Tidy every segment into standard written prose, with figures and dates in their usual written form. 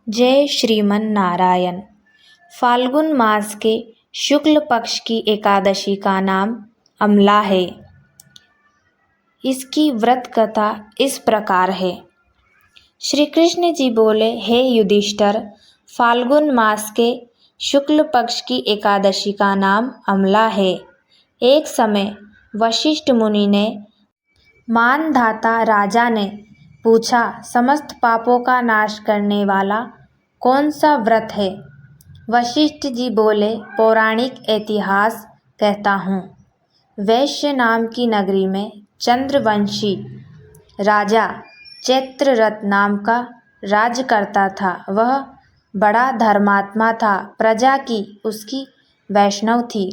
जय श्रीमन नारायण। फाल्गुन मास के शुक्ल पक्ष की एकादशी का नाम अमला है। इसकी व्रत कथा इस प्रकार है। श्री कृष्ण जी बोले, हे युधिष्ठिर, फाल्गुन मास के शुक्ल पक्ष की एकादशी का नाम अमला है। एक समय वशिष्ठ मुनि ने मानधाता राजा ने पूछा, समस्त पापों का नाश करने वाला कौन सा व्रत है? वशिष्ठ जी बोले, पौराणिक इतिहास कहता हूँ। वैश्य नाम की नगरी में चंद्रवंशी राजा चैत्ररथ नाम का राज्य करता था। वह बड़ा धर्मात्मा था। प्रजा की उसकी वैष्णव थी।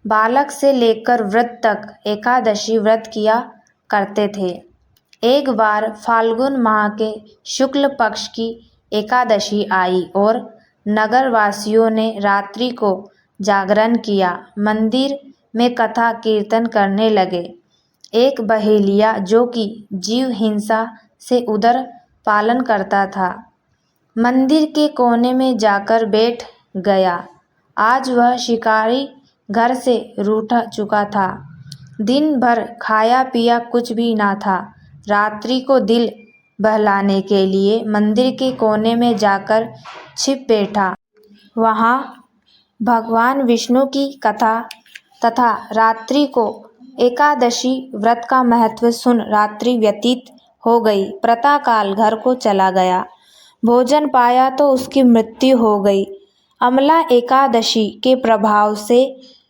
बालक से लेकर वृद्ध तक एकादशी व्रत किया करते थे। एक बार फाल्गुन माह के शुक्ल पक्ष की एकादशी आई और नगरवासियों ने रात्रि को जागरण किया। मंदिर में कथा कीर्तन करने लगे। एक बहेलिया जो कि जीव हिंसा से उदर पालन करता था, मंदिर के कोने में जाकर बैठ गया। आज वह शिकारी घर से रूठ चुका था। दिन भर खाया पिया कुछ भी ना था। रात्रि को दिल बहलाने के लिए मंदिर के कोने में जाकर छिप बैठा। वहाँ भगवान विष्णु की कथा तथा रात्रि को एकादशी व्रत का महत्व सुन रात्रि व्यतीत हो गई। प्रातःकाल घर को चला गया। भोजन पाया तो उसकी मृत्यु हो गई। अमला एकादशी के प्रभाव से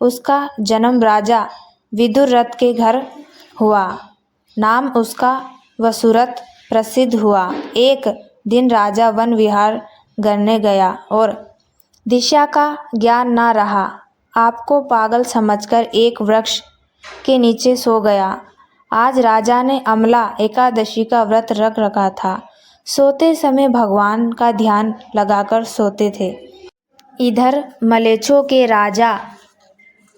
उसका जन्म राजा विदुरथ के घर हुआ। नाम उसका वसुरथ प्रसिद्ध हुआ। एक दिन राजा वन विहार करने गया और दिशा का ज्ञान न रहा। आपको पागल समझकर एक वृक्ष के नीचे सो गया। आज राजा ने अमला एकादशी का व्रत रख रखा था। सोते समय भगवान का ध्यान लगाकर सोते थे। इधर मलेच्छों के राजा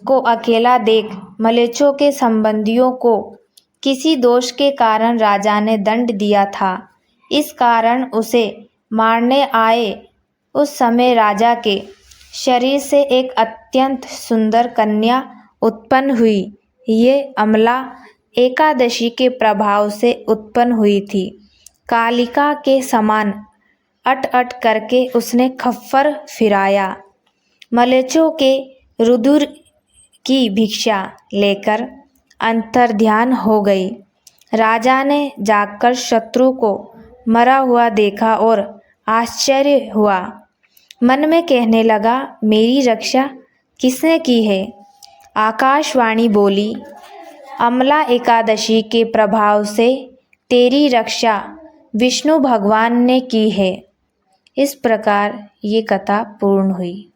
को अकेला देख मलेच्छों के संबंधियों को किसी दोष के कारण राजा ने दंड दिया था। इस कारण उसे मारने आए। उस समय राजा के शरीर से एक अत्यंत सुंदर कन्या उत्पन्न हुई। ये अमला एकादशी के प्रभाव से उत्पन्न हुई थी। कालिका के समान अट अट करके उसने खप्पर फिराया। मलेच्छों के रुधिर की भिक्षा लेकर अंतर्ध्यान हो गई। राजा ने जागकर शत्रु को मरा हुआ देखा और आश्चर्य हुआ। मन में कहने लगा, मेरी रक्षा किसने की है? आकाशवाणी बोली, अमला एकादशी के प्रभाव से तेरी रक्षा विष्णु भगवान ने की है। इस प्रकार ये कथा पूर्ण हुई।